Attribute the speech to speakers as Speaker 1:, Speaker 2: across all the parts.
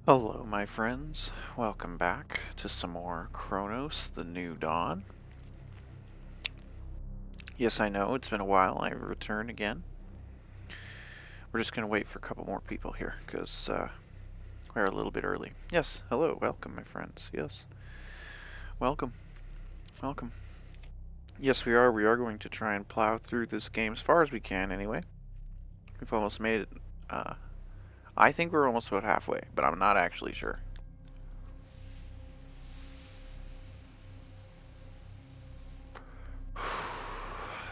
Speaker 1: Hello, my friends. Welcome back to some more Cronos, the New Dawn. Yes, I know, it's been a while. I return again. We're just going to wait for a couple more people here, because we're a little bit early. Yes, hello, welcome, my friends. Yes, welcome, welcome. Yes, we are. We are going to try and plow through this game as far as we can, anyway. We've almost made it. I think we're almost about halfway, but I'm not actually sure.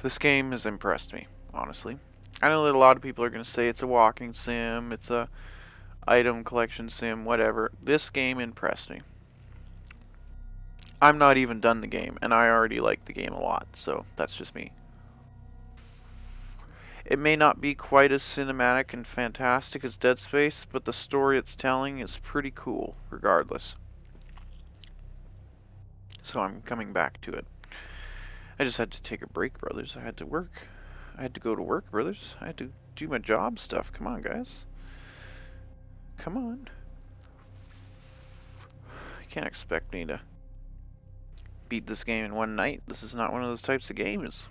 Speaker 1: This game has impressed me, honestly. I know that a lot of people are going to say it's a walking sim, it's a item collection sim, whatever. This game impressed me. I'm not even done the game, and I already like the game a lot, so that's just me. It may not be quite as cinematic and fantastic as Dead Space, but the story it's telling is pretty cool, regardless. So I'm coming back to it. I just had to take a break, brothers. I had to work. I had to go to work, brothers. I had to do my job stuff. Come on, guys. Come on. You can't expect me to beat this game in one night. This is not one of those types of games.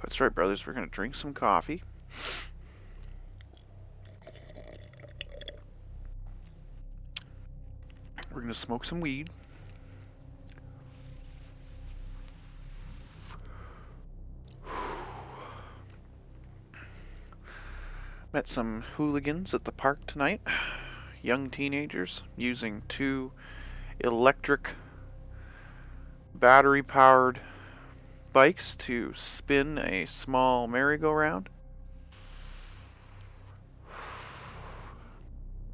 Speaker 1: That's right, brothers. We're going to drink some coffee. We're going to smoke some weed. Met some hooligans at the park tonight. Young teenagers using two electric battery-powered bikes to spin a small merry-go-round.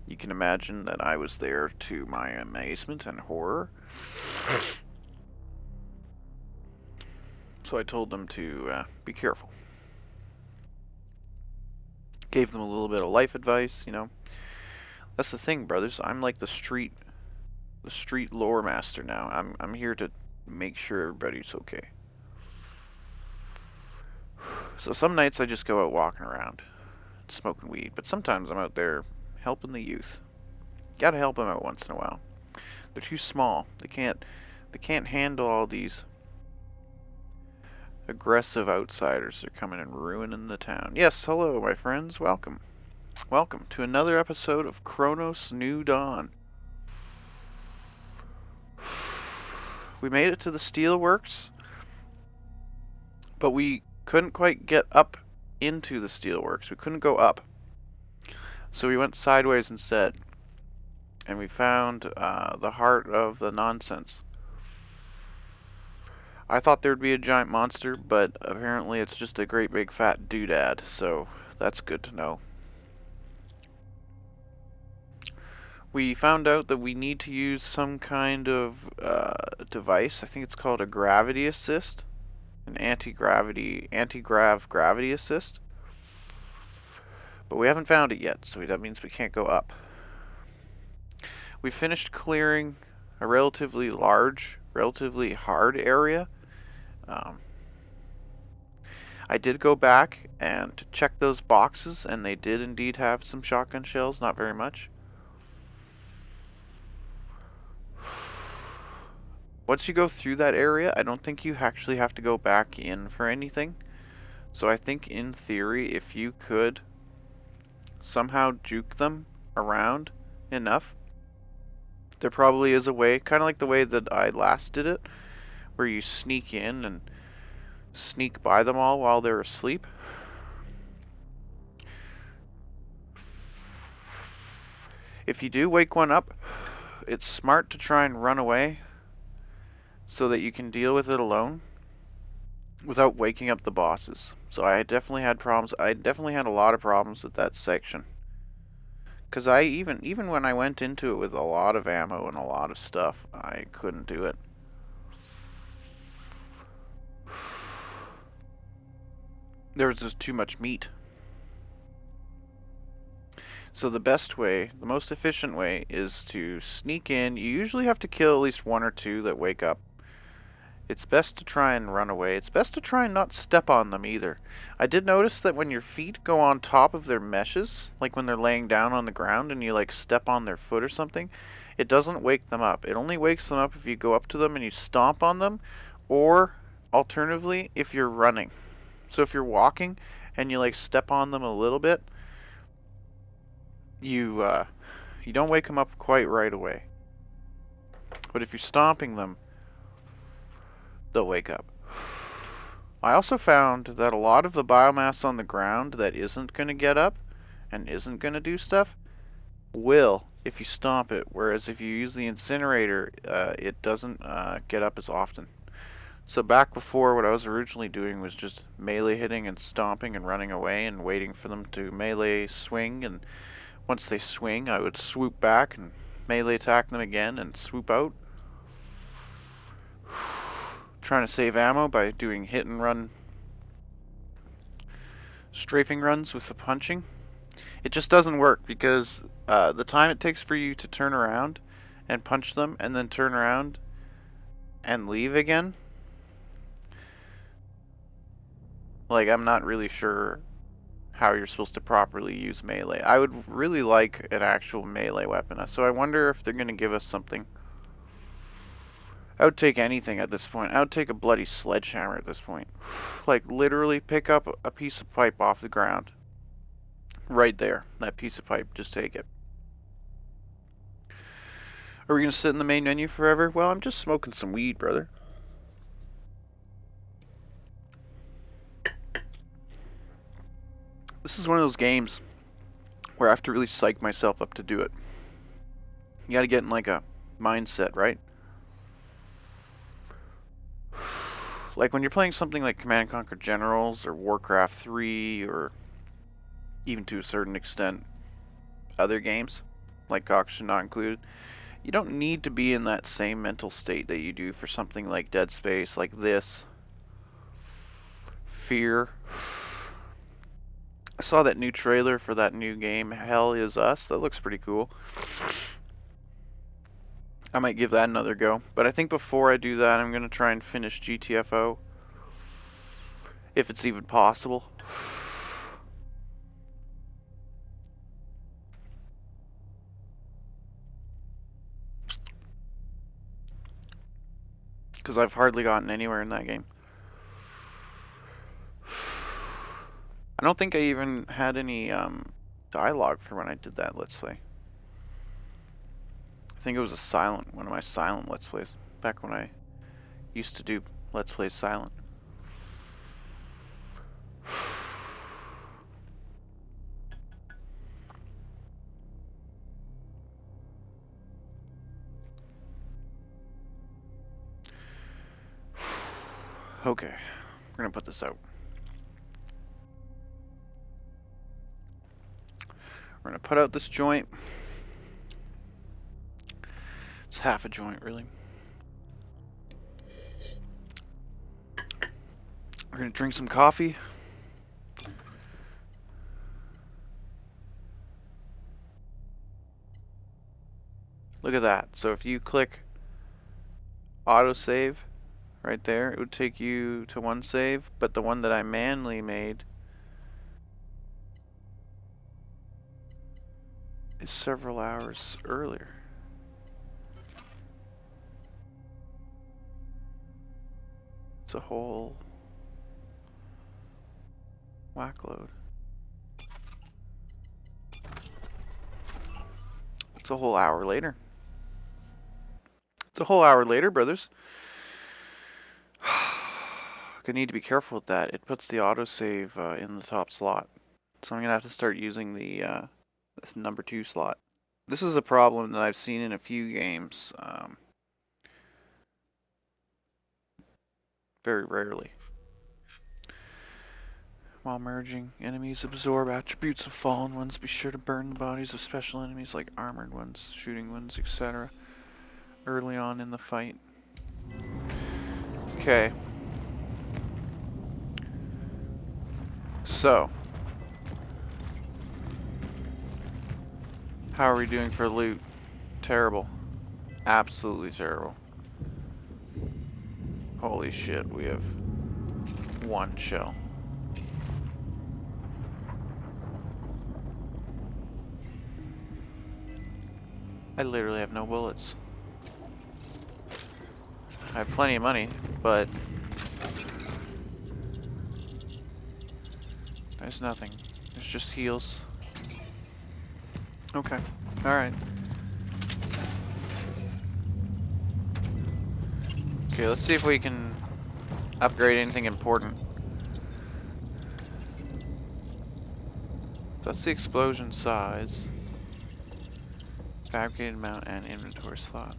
Speaker 1: You can imagine that I was there to my amazement and horror. So I told them to be careful. Gave them a little bit of life advice, you know. That's the thing, brothers. I'm like the street lore master now. I'm here to make sure everybody's okay. So some nights I just go out walking around, smoking weed, but sometimes I'm out there helping the youth. Gotta help them out once in a while. They're too small. They can't handle all these aggressive outsiders. They're coming and ruining the town. Yes, hello, my friends. Welcome. Welcome to another episode of Cronos New Dawn. We made it to the steelworks, but we couldn't quite get up into the steelworks. We couldn't go up. So we went sideways instead. And we found the heart of the nonsense. I thought there'd be a giant monster, but apparently it's just a great big fat doodad, so that's good to know. We found out that we need to use some kind of device. I think it's called a gravity assist. An anti-grav gravity assist. But we haven't found it yet, so that means we can't go up. We finished clearing a relatively large, relatively hard area. I did go back and check those boxes, and they did indeed have some shotgun shells, not very much. Once you go through that area, I don't think you actually have to go back in for anything. So I think in theory, if you could somehow juke them around enough, there probably is a way, kind of like the way that I last did it, where you sneak in and sneak by them all while they're asleep. If you do wake one up, it's smart to try and run away so that you can deal with it alone without waking up the bosses. So I definitely had problems. I definitely had a lot of problems with that section. Because I even when I went into it with a lot of ammo and a lot of stuff, I couldn't do it. There was just too much meat. So the best way, the most efficient way, is to sneak in. You usually have to kill at least one or two that wake up. it's best to try and run away. It's best to try and not step on them either. I did notice that when your feet go on top of their meshes, like when they're laying down on the ground and you like step on their foot or something, it doesn't wake them up. It only wakes them up if you go up to them and you stomp on them, or alternatively, if you're running. So if you're walking and you like step on them a little bit, you don't wake them up quite right away. But if you're stomping them, they'll wake up. I also found that a lot of the biomass on the ground that isn't going to get up and isn't going to do stuff will if you stomp it, whereas if you use the incinerator, it doesn't get up as often. So back before, what I was originally doing was just melee hitting and stomping and running away and waiting for them to melee swing, and once they swing I would swoop back and melee attack them again and swoop out. Trying to save ammo by doing hit and run strafing runs with the punching. It just doesn't work because the time it takes for you to turn around and punch them and then turn around and leave again, like, I'm not really sure how you're supposed to properly use melee. I would really like an actual melee weapon, so I wonder if they're going to give us something. I would take anything at this point. I would take a bloody sledgehammer at this point. Like, literally pick up a piece of pipe off the ground. Right there. That piece of pipe. Just take it. Are we going to sit in the main menu forever? Well, I'm just smoking some weed, brother. This is one of those games where I have to really psych myself up to do it. You gotta get in, like, a mindset, right? Like when you're playing something like Command & Conquer Generals or Warcraft 3 or even to a certain extent other games like Oxygen Not Included, you don't need to be in that same mental state that you do for something like Dead Space, like this. Fear. I saw that new trailer for that new game, Hell Is Us. That looks pretty cool. I might give that another go. But I think before I do that, I'm going to try and finish GTFO. If it's even possible. Because I've hardly gotten anywhere in that game. I don't think I even had any dialogue for when I did that Let's Play. I think it was one of my silent Let's Plays, back when I used to do Let's Plays silent. Okay, we're gonna put this out. We're gonna put out this joint. It's half a joint, really. We're gonna drink some coffee. Look at that. So if you click autosave right there, it would take you to one save, but the one that I manually made is several hours earlier. It's a whole whack load. It's a whole hour later. It's a whole hour later, brothers. Gonna need to be careful with that. It puts the autosave in the top slot. So I'm gonna have to start using the number 2 slot. This is a problem that I've seen in a few games. Very rarely. While merging, enemies absorb attributes of fallen ones. Be sure to burn the bodies of special enemies like armored ones, shooting ones, etc. early on in the fight. Okay. So, how are we doing for loot? Terrible. Absolutely terrible. Holy shit, we have one shell. I literally have no bullets. I have plenty of money, but there's nothing. There's just heals. Okay. Alright. Okay, let's see if we can upgrade anything important. That's the explosion size. Fabricated amount and inventory slot.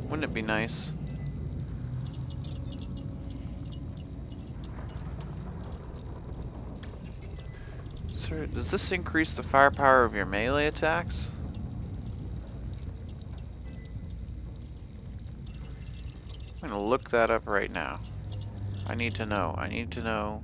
Speaker 1: Wouldn't it be nice? Sir, does this increase the firepower of your melee attacks? I'm gonna look that up right now. I need to know. I need to know.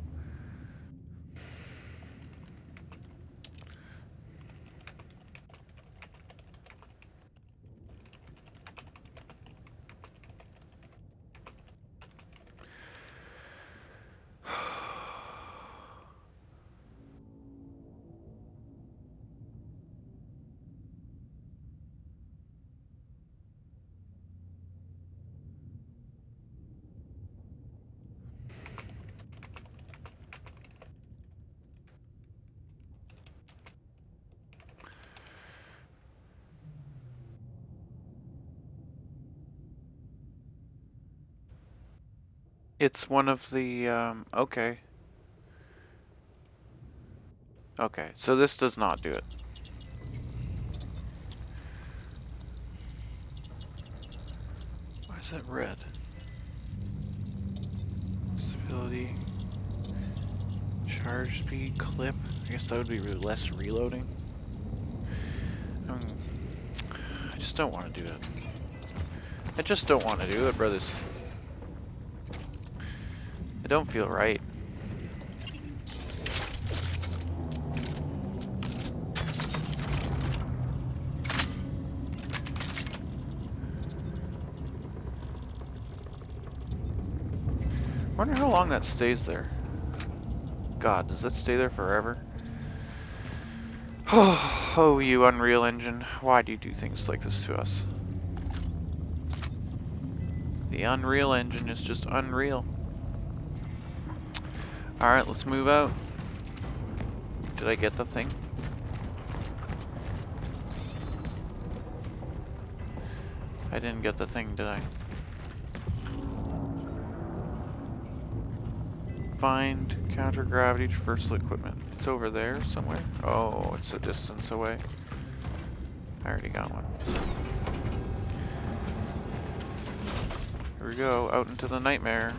Speaker 1: It's one of the, okay. Okay, so this does not do it. Why is that red? Stability. Charge speed, clip. I guess that would be less reloading. I just don't want to do it. I just don't want to do it, brothers. I don't feel right. Wonder how long that stays there. God, does that stay there forever? Oh, you Unreal Engine. Why do you do things like this to us? The Unreal Engine is just unreal. Alright, let's move out. Did I get the thing? I didn't get the thing, did I? Find counter-gravity traversal equipment. It's over there somewhere? Oh, it's a distance away. I already got one. Here we go, out into the nightmare.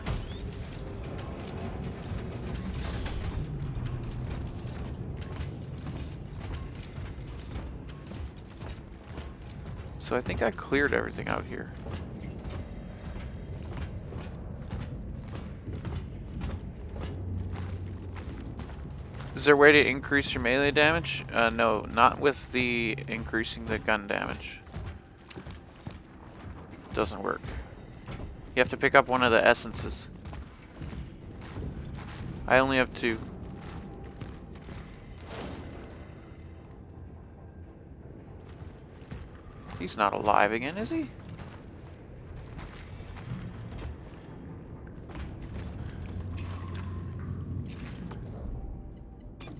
Speaker 1: So I think I cleared everything out here. Is there a way to increase your melee damage? No, not with the increasing the gun damage. Doesn't work. You have to pick up one of the essences. I only have 2. He's not alive again, is he?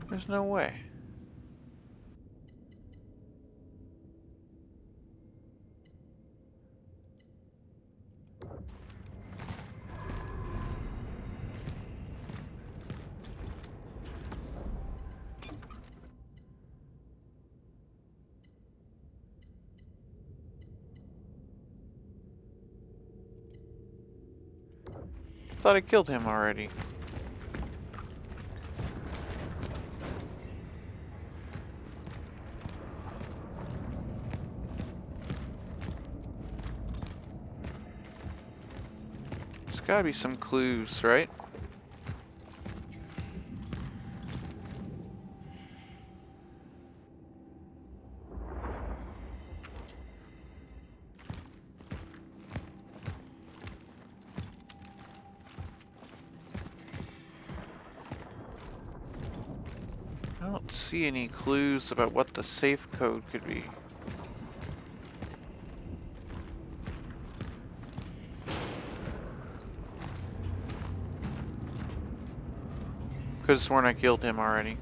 Speaker 1: There's no way. Thought I killed him already. There's gotta be some clues, right? don't see any clues about what the safe code could be. Could have sworn I killed him already.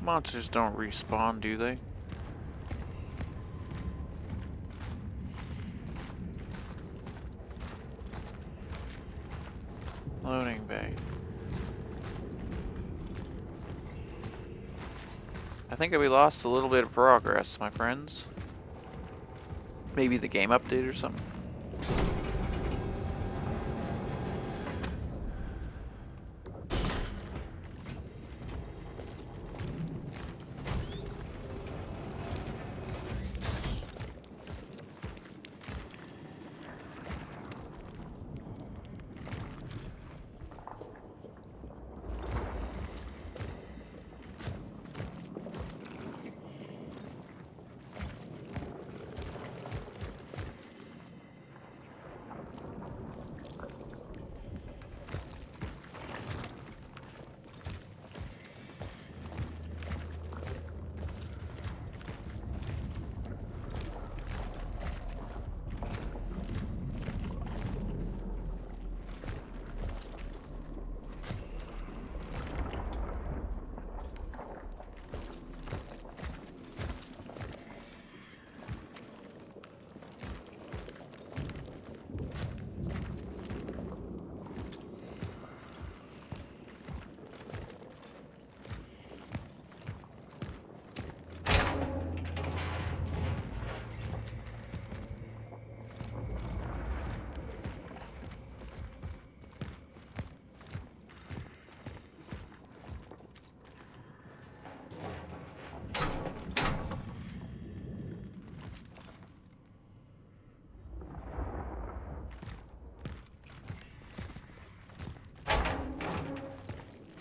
Speaker 1: Monsters don't respawn, do they? Loading bay. I think we lost a little bit of progress, my friends. Maybe the game update or something.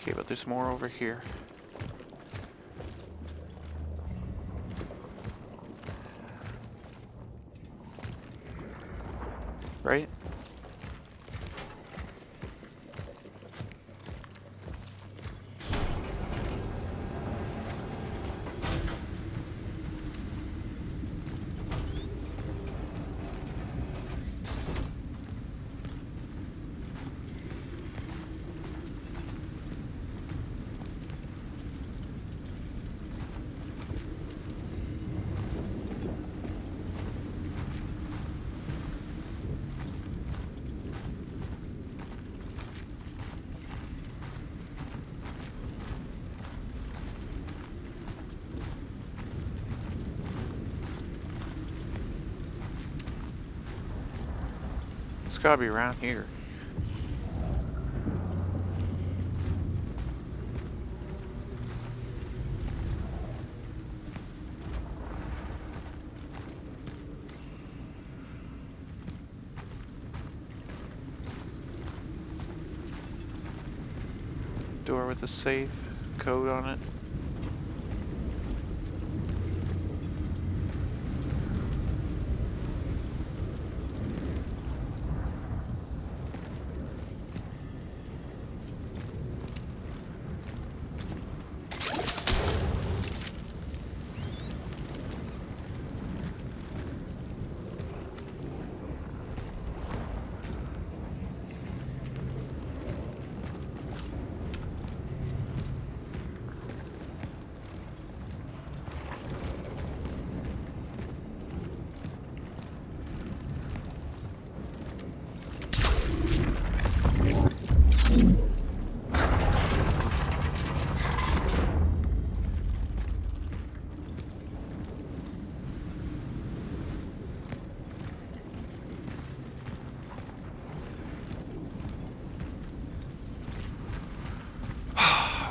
Speaker 1: Okay, but there's more over here. Right? It's gotta be around here. Door with a safe code on it.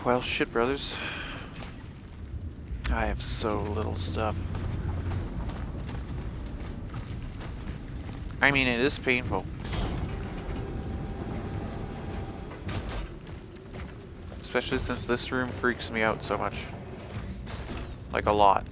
Speaker 1: Well, shit, brothers. I have so little stuff. I mean, it is painful. Especially since this room freaks me out so much. Like, a lot.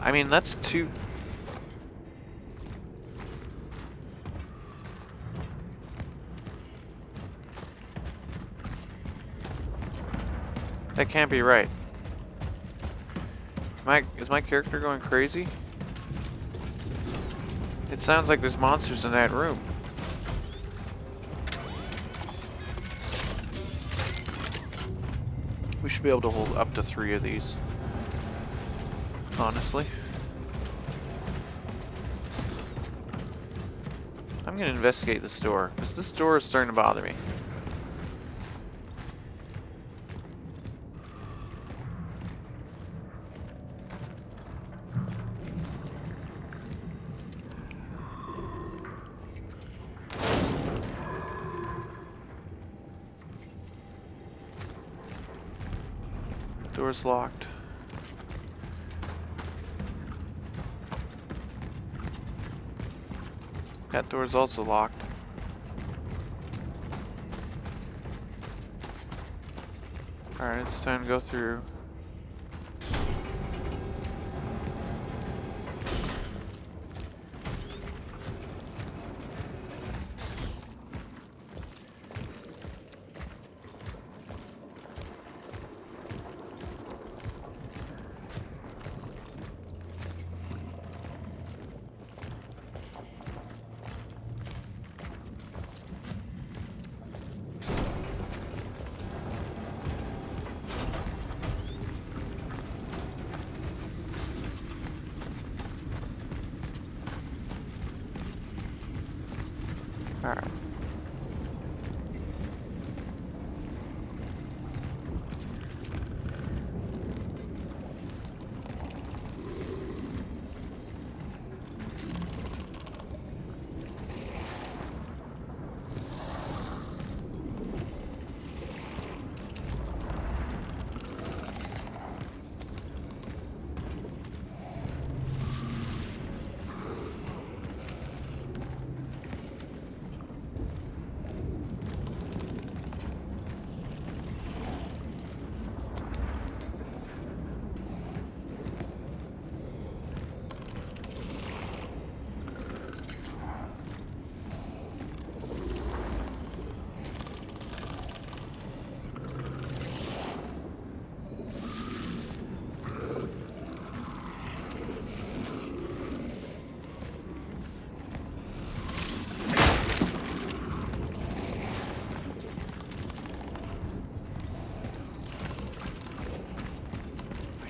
Speaker 1: I mean, that's too... That can't be right. Is my character going crazy? It sounds like there's monsters in that room. We should be able to hold up to 3 of these. Honestly. I'm gonna investigate this door, because this door is starting to bother me. Door's locked. That door's also locked. Alright, it's time to go through. Alright.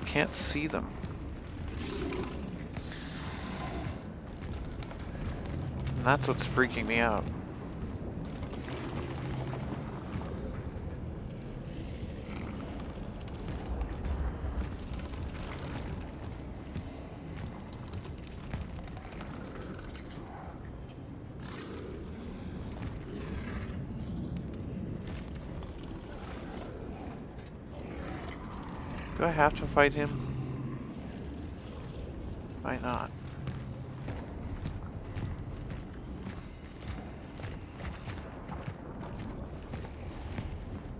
Speaker 1: Can't see them. And that's what's freaking me out. Do I have to fight him? Why not?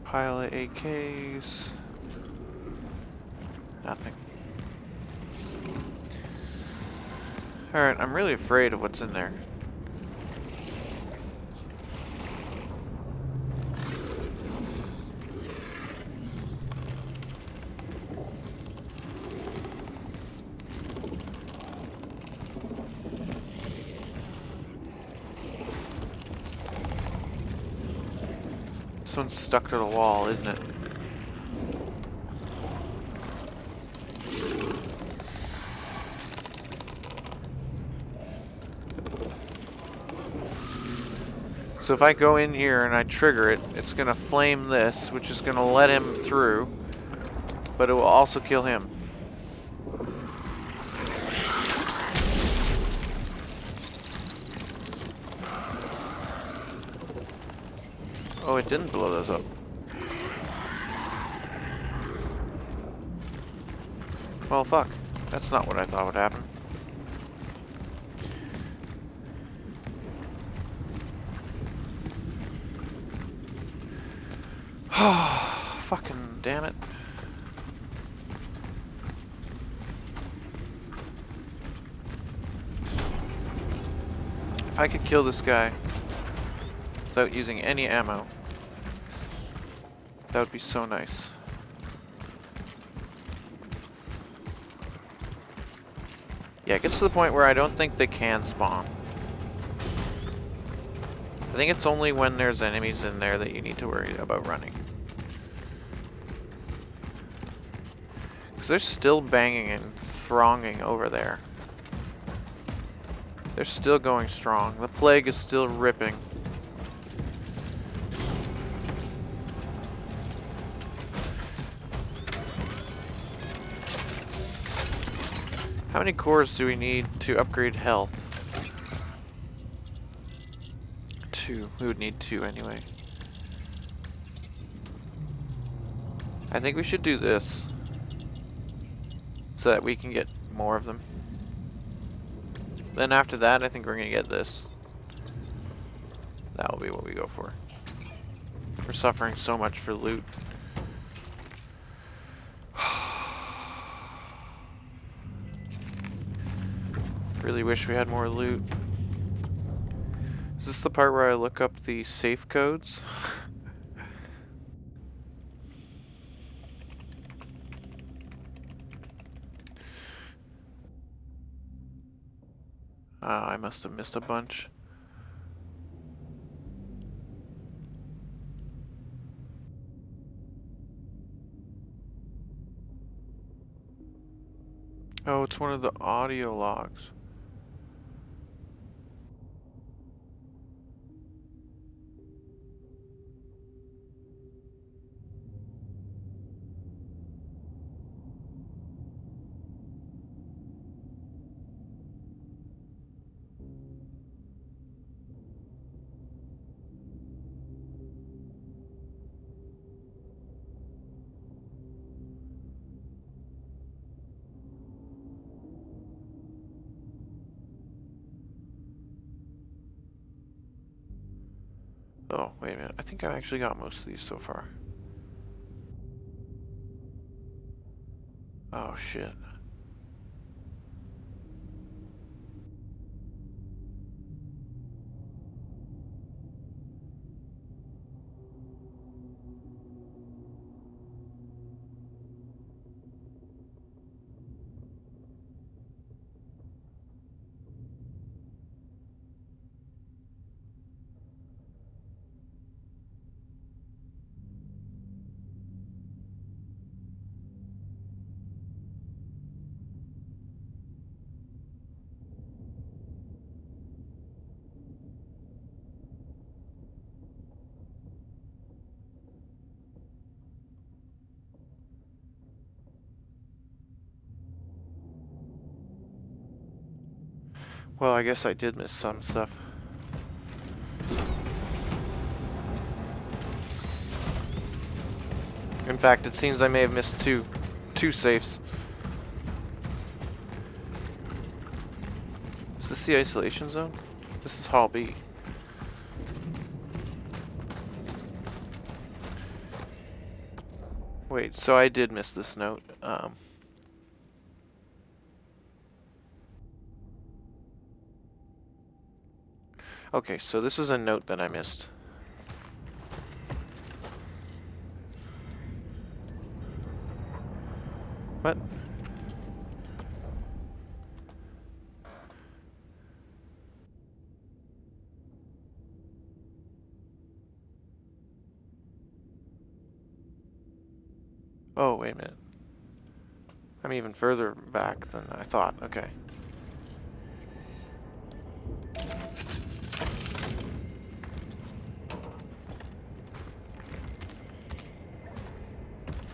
Speaker 1: Pile of AKs. Nothing. Alright, I'm really afraid of what's in there. This one's stuck to the wall, isn't it? So if I go in here and I trigger it, it's gonna flame this, which is gonna let him through, but it will also kill him. Oh, it didn't blow those up. Well, fuck. That's not what I thought would happen. Fucking damn it. If I could kill this guy without using any ammo, that would be so nice. Yeah, it gets to the point where I don't think they can spawn. I think it's only when there's enemies in there that you need to worry about running. Because they're still banging and thronging over there. They're still going strong. The plague is still ripping. How many cores do we need to upgrade health? 2. We would need 2 anyway. I think we should do this so that we can get more of them. Then after that, I think we're gonna get this. That will be what we go for. We're suffering so much for loot. Really wish we had more loot. Is this the part where I look up the safe codes? I must have missed a bunch. Oh, it's one of the audio logs. Oh, wait a minute. I think I've actually got most of these so far. Oh, shit. Well, I guess I did miss some stuff. In fact, it seems I may have missed two safes. Is this the isolation zone? This is Hall B. Wait, so I did miss this note. Okay, so this is a note that I missed. What? Oh, wait a minute. I'm even further back than I thought. Okay.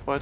Speaker 1: What?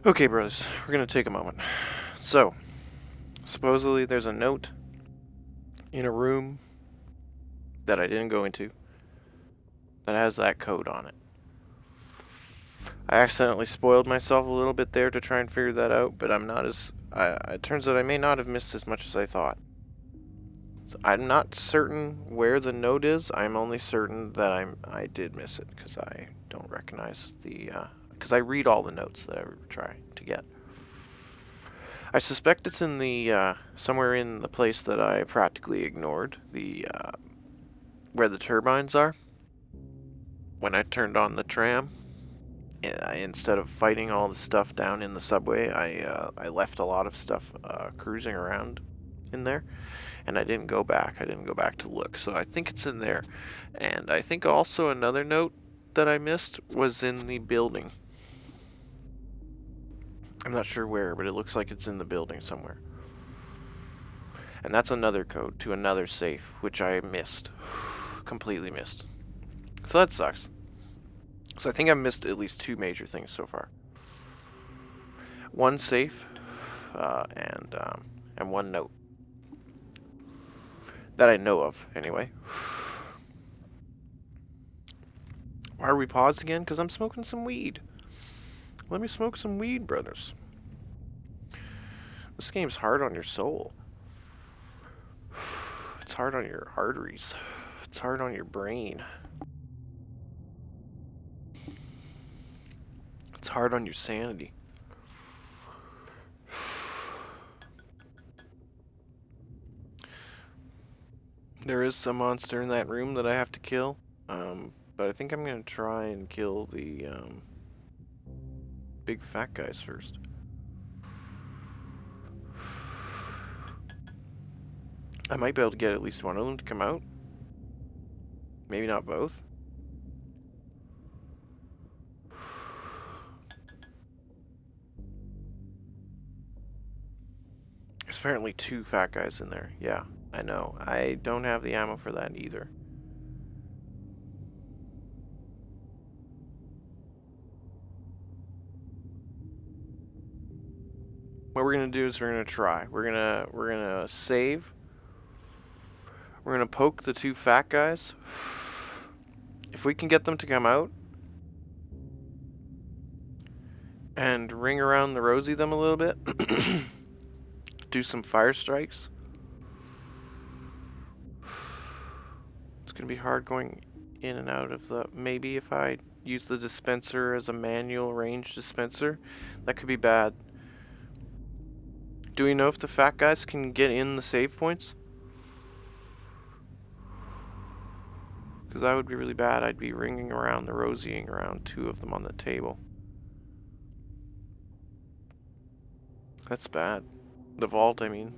Speaker 1: Okay, brothers, we're gonna take a moment. So, supposedly there's a note in a room that I didn't go into that has that code on it. I accidentally spoiled myself a little bit there to try and figure that out, but I'm not as... it turns out I may not have missed as much as I thought. So I'm not certain where the note is. I'm only certain that I did miss it, because I don't recognize the... because I read all the notes that I try to get. I suspect it's in the, somewhere in the place that I practically ignored, the, where the turbines are. When I turned on the tram, instead of fighting all the stuff down in the subway, I left a lot of stuff cruising around in there, and I didn't go back. I didn't go back to look, so I think it's in there. And I think also another note that I missed was in the building. I'm not sure where, but it looks like it's in the building somewhere. And that's another code to another safe, which I missed. Completely missed. So that sucks. So I think I've missed at least 2 major things so far. One safe, and one note. That I know of, anyway. Why are we paused again? Because I'm smoking some weed. Let me smoke some weed, brothers. This game's hard on your soul. It's hard on your arteries. It's hard on your brain. It's hard on your sanity. There is some monster in that room that I have to kill. But I think I'm going to try and kill the big fat guys first. I might be able to get at least one of them to come out. Maybe not both. There's apparently 2 fat guys in there. Yeah, I know. I don't have the ammo for that either. What we're gonna do is we're gonna try. We're gonna save. We're gonna poke the 2 fat guys. If we can get them to come out and ring around the rosy them a little bit, do some fire strikes. It's gonna be hard going in and out of the... Maybe if I use the dispenser as a manual range dispenser, that could be bad. Do we know if the fat guys can get in the save points? Because that would be really bad. I'd be ringing around the rosying around 2 of them on the table. That's bad. The vault, I mean.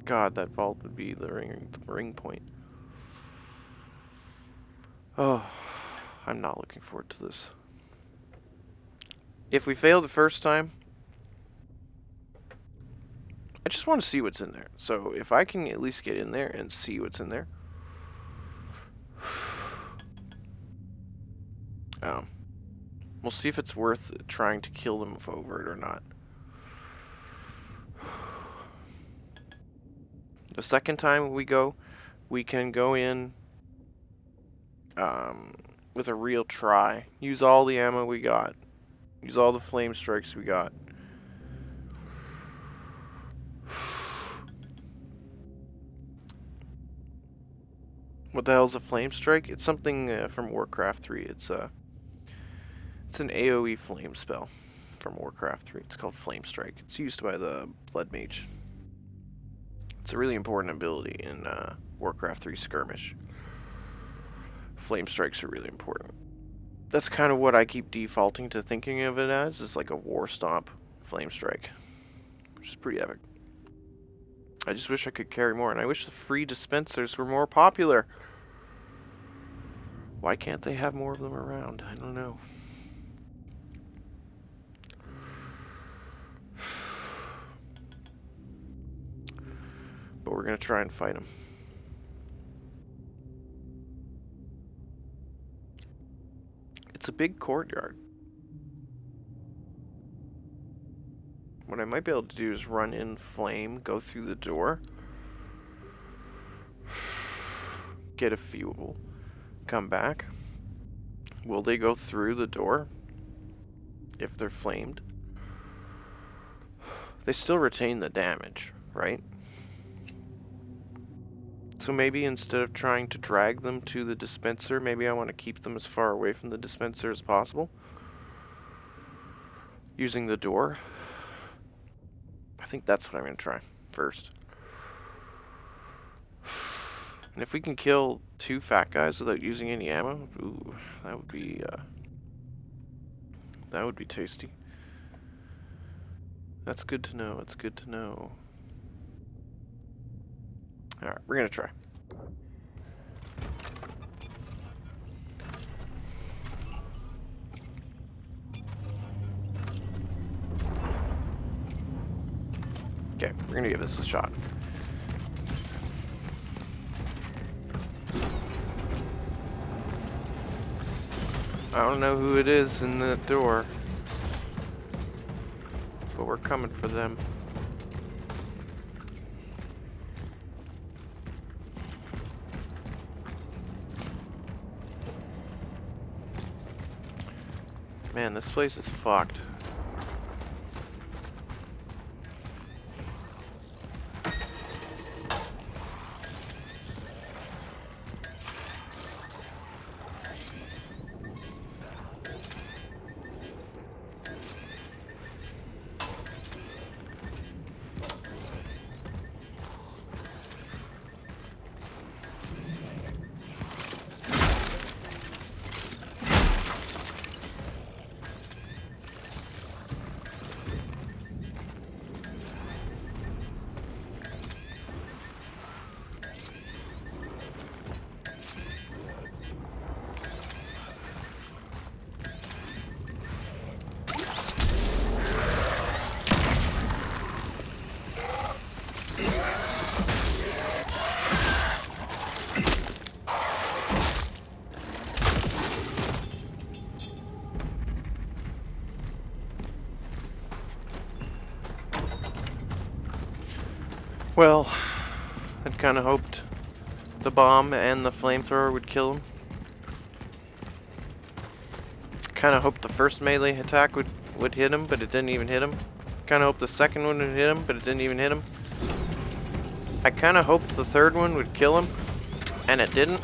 Speaker 1: God, that vault would be the ring point. Oh, I'm not looking forward to this. If we fail the first time, I just want to see what's in there. So if I can at least get in there and see what's in there. We'll see if it's worth trying to kill them over it or not. The second time we go, we can go in with a real try. Use all the ammo we got. Use all the flame strikes we got. What the hell's a flame strike? It's something from Warcraft 3. It's an AoE flame spell from Warcraft 3. It's called Flame Strike. It's used by the Blood Mage. It's a really important ability in Warcraft 3 Skirmish. Flame strikes are really important. That's kind of what I keep defaulting to thinking of it as. It's like a war stomp flame strike, which is pretty epic. I just wish I could carry more, and I wish the free dispensers were more popular. Why can't they have more of them around? I don't know. But we're going to try and fight them. It's a big courtyard.
Speaker 2: what I might be able to do is run in flame, go through the door, get a fuel, come back. Will they go through the door if they're flamed? They still retain the damage, right? So maybe instead of trying to drag them to the dispenser, maybe I want to keep them as far away from the dispenser as possible. Using the door. I think that's what I'm going to try first. And if we can kill 2 fat guys without using any ammo, ooh, that would be tasty. That's good to know. It's good to know. Alright, we're going to try. Okay, we're going to give this a shot. I don't know who it is in the door, but we're coming for them. Man, this place is fucked. Well, I'd kind of hoped the bomb and the flamethrower would kill him. Kind of hoped the first melee attack would hit him, but it didn't even hit him. Kind of hoped the second one would hit him, but it didn't even hit him. I kind of hoped the third one would kill him, and it didn't.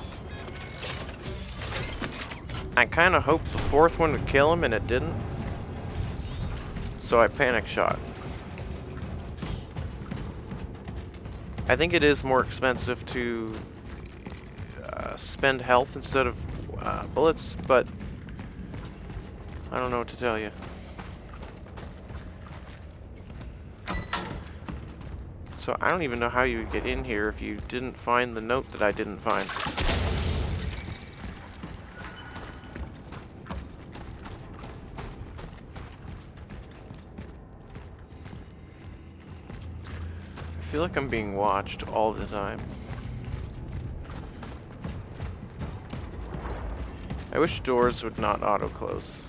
Speaker 2: I kind of hoped the fourth one would kill him, and it didn't. So I panic shot. I think it is more expensive to spend health instead of bullets, but I don't know what to tell you. So I don't even know how you would get in here if you didn't find the note that I didn't find. I feel like I'm being watched all the time. I wish doors would not auto-close.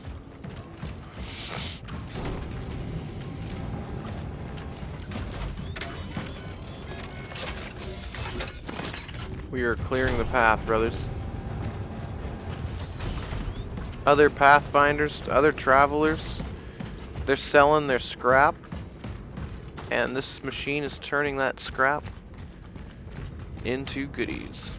Speaker 2: We are clearing the path, brothers. Other pathfinders, other travelers, they're selling their scrap. And this machine is turning that scrap into goodies.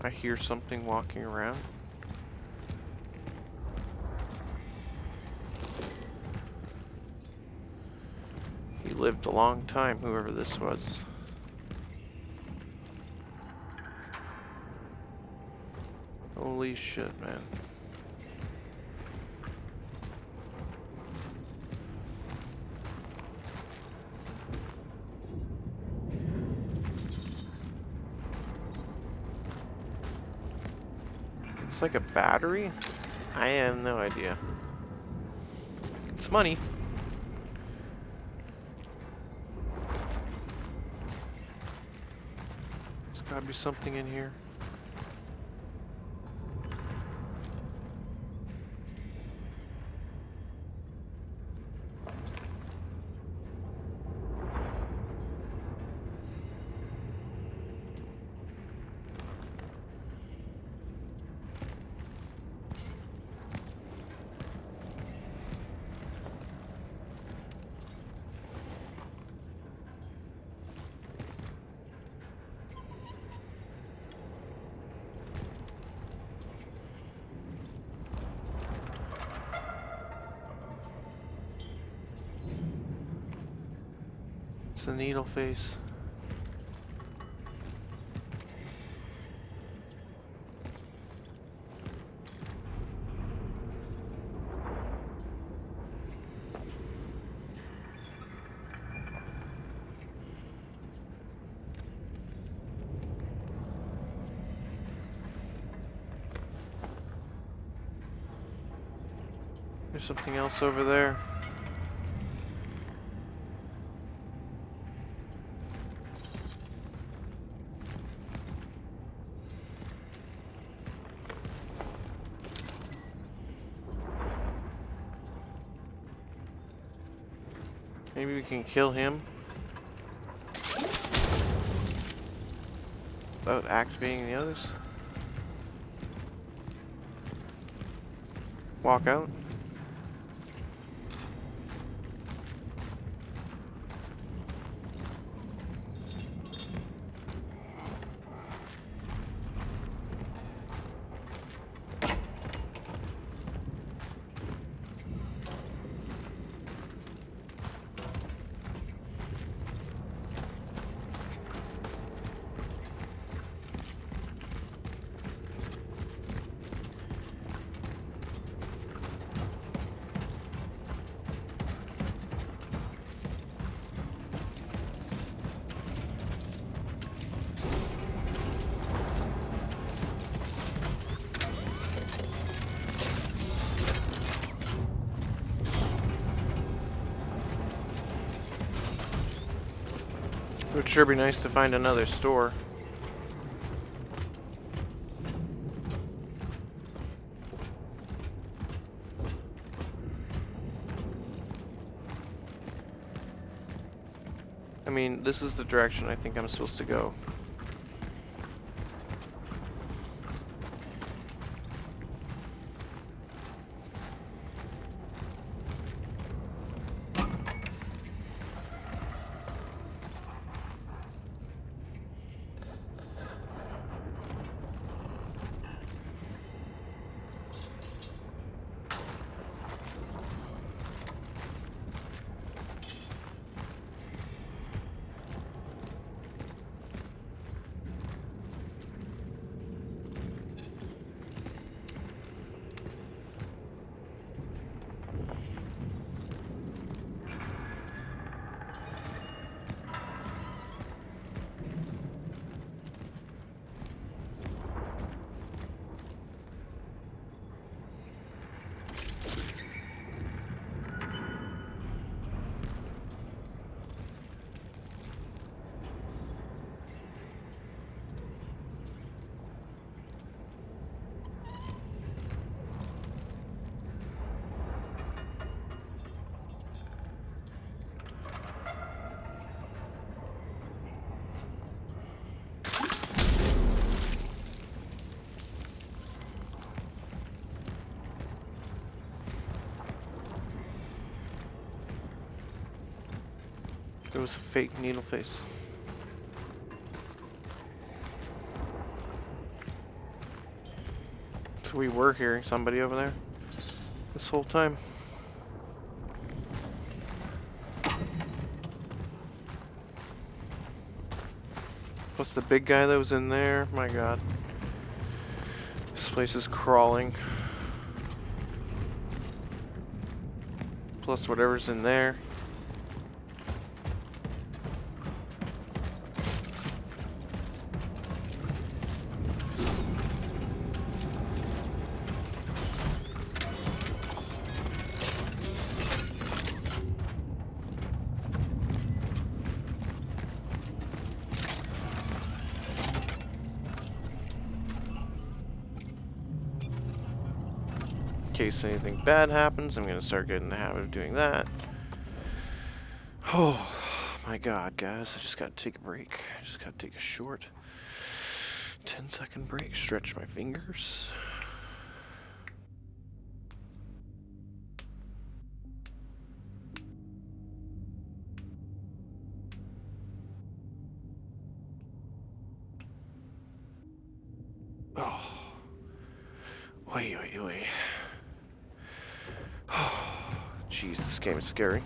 Speaker 2: I hear something walking around. He lived a long time, whoever this was. Holy shit, man. It's like a battery? I have no idea. It's money. There's gotta be something in here. the needle face. There's something else over there. Maybe we can kill him without activating the others. Walk out. It would sure be nice to find another store. I mean, this is the direction I think I'm supposed to go. There was a fake needle face. So we were hearing somebody over there this whole time. Plus the big guy that was in there. My god. This place is crawling. Plus whatever's in there. In case anything bad happens, I'm going to start getting in the habit of doing that. Oh my god, guys, I just got to take a break. I just got to take a short 10-second break, stretch my fingers. Oh. Oi, oi, oi. Jeez, this game is scary.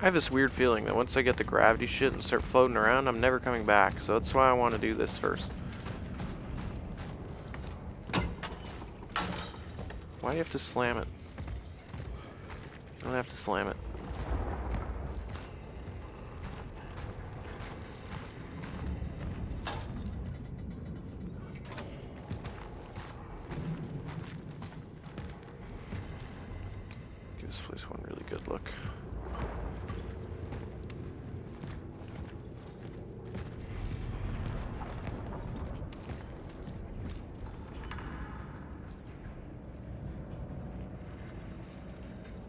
Speaker 2: I have this weird feeling that once I get the gravity shit and start floating around, I'm never coming back. So that's why I want to do this first. Why do you have to slam it? I don't have to slam it. Give this place one really good look.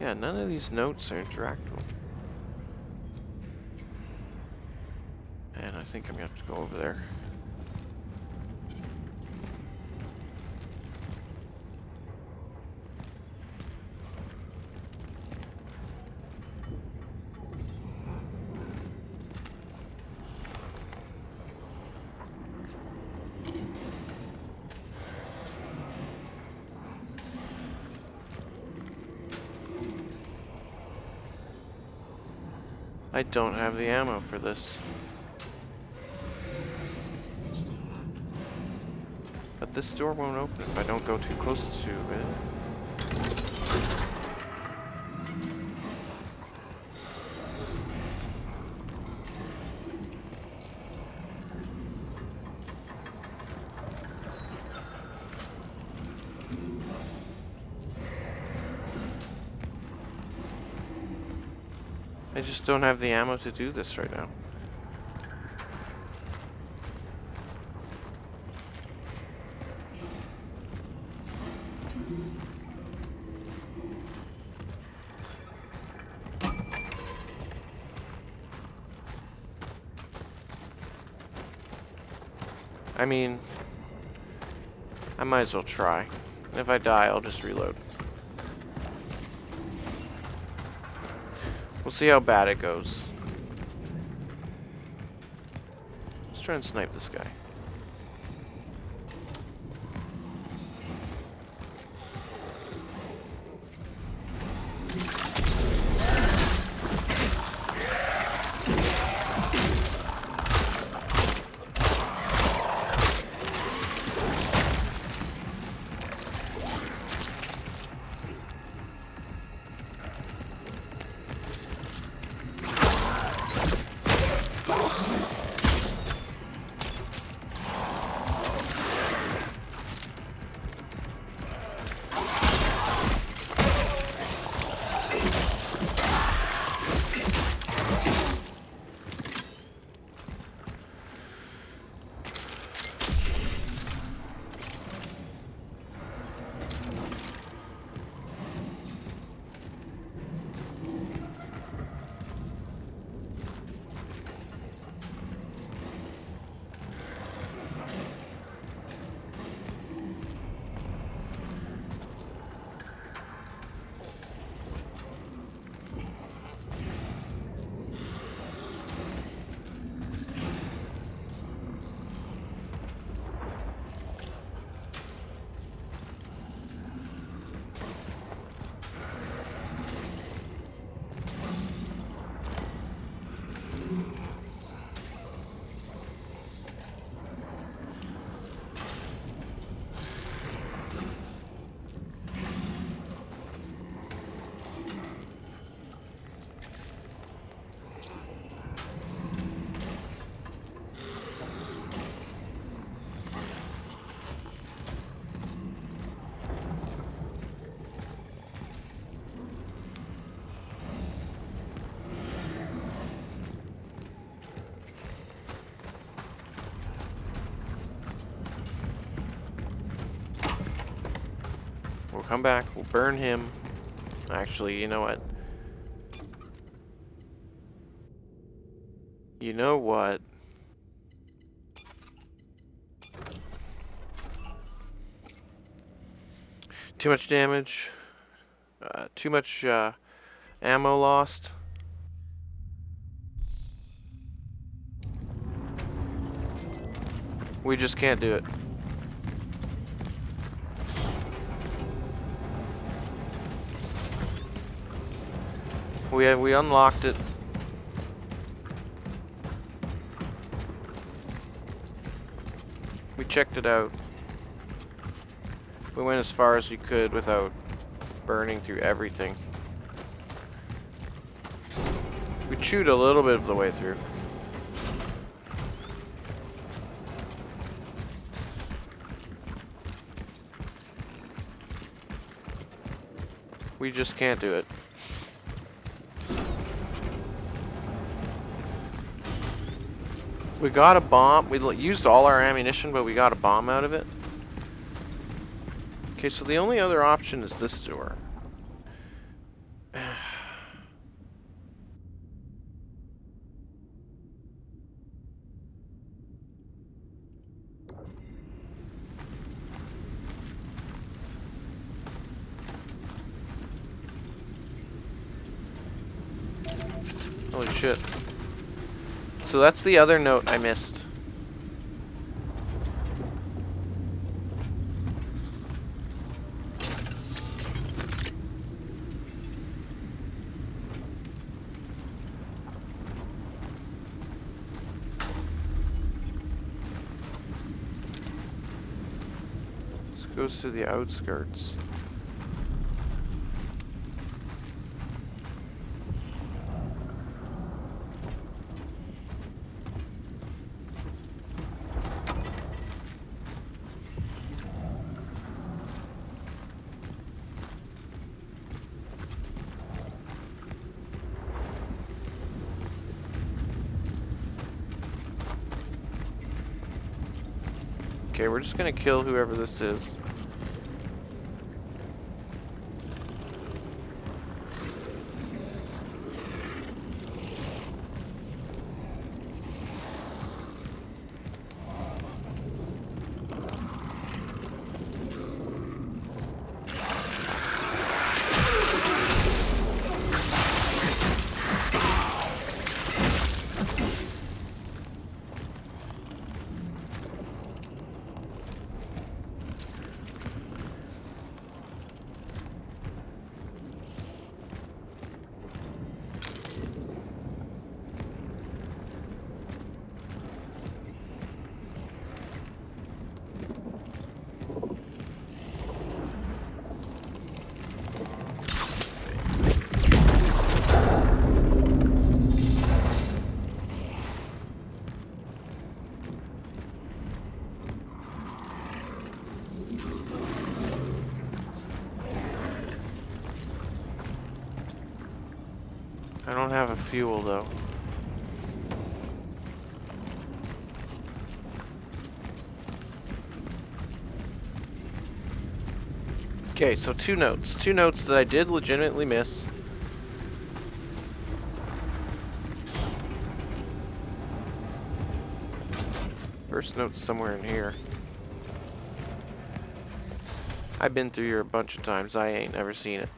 Speaker 2: Yeah, none of these notes are interactable. And I think I'm gonna have to go over there. I don't have the ammo for this. But this door won't open if I don't go too close to it. I just don't have the ammo to do this right now. I mean, I might as well try. If I die, I'll just reload. We'll see how bad it goes. Let's try and snipe this guy. We'll come back, we'll burn him. Actually, you know what? You know what? Too much damage. Too much ammo lost. We just can't do it. We unlocked it. checked it out. We went as far as we could without burning through everything. We chewed a little bit of the way through. We just can't do it. We got a bomb. We used all our ammunition, but we got a bomb out of it. Okay, so the only other option is this door. Holy shit. So that's the other note I missed. This goes to the outskirts. Okay, we're just gonna kill whoever this is. I don't have a fuel though. Okay, so two notes. Two notes that I did legitimately miss. First note's somewhere in here. I've been through here a bunch of times. I ain't never seen it.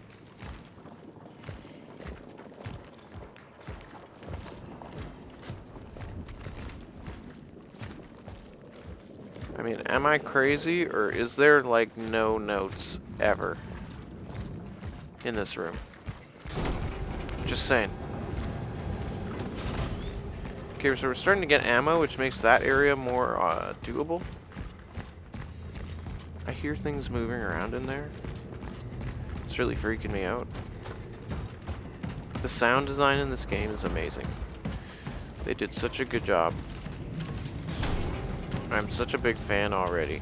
Speaker 2: I mean, am I crazy, or is there, like, no notes ever in this room? Just saying. Okay, so we're starting to get ammo, which makes that area more doable. I hear things moving around in there. It's really freaking me out. The sound design in this game is amazing. They did such a good job. I'm such a big fan already.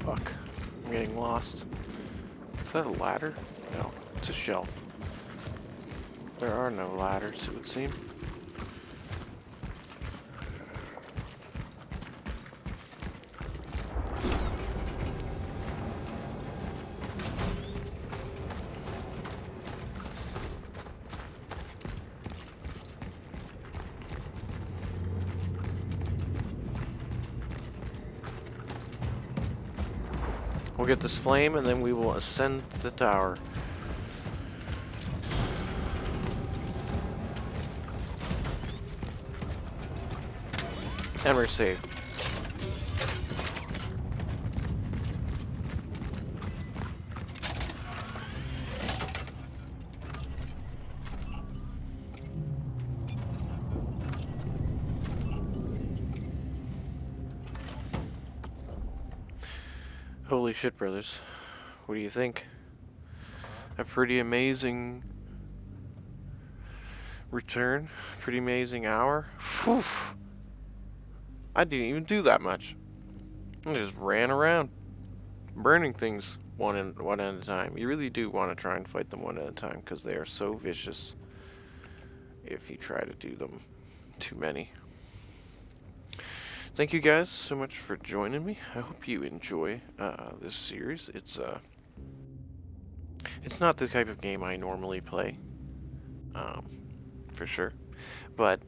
Speaker 2: Fuck. I'm getting lost. Is that a ladder? No, it's a shelf. There are no ladders, it would seem. We'll get this flame and then we will ascend the tower. And we're safe. Holy shit, brothers. What do you think? A pretty amazing return. Pretty amazing hour. Whew. I didn't even do that much. I just ran around, burning things one at a time. You really do want to try and fight them one at a time, because they are so vicious if you try to do them too many. Thank you guys so much for joining me. I hope you enjoy this series. It's not the type of game I normally play, for sure, but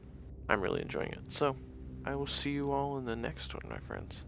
Speaker 2: I'm really enjoying it. So I will see you all in the next one, my friends.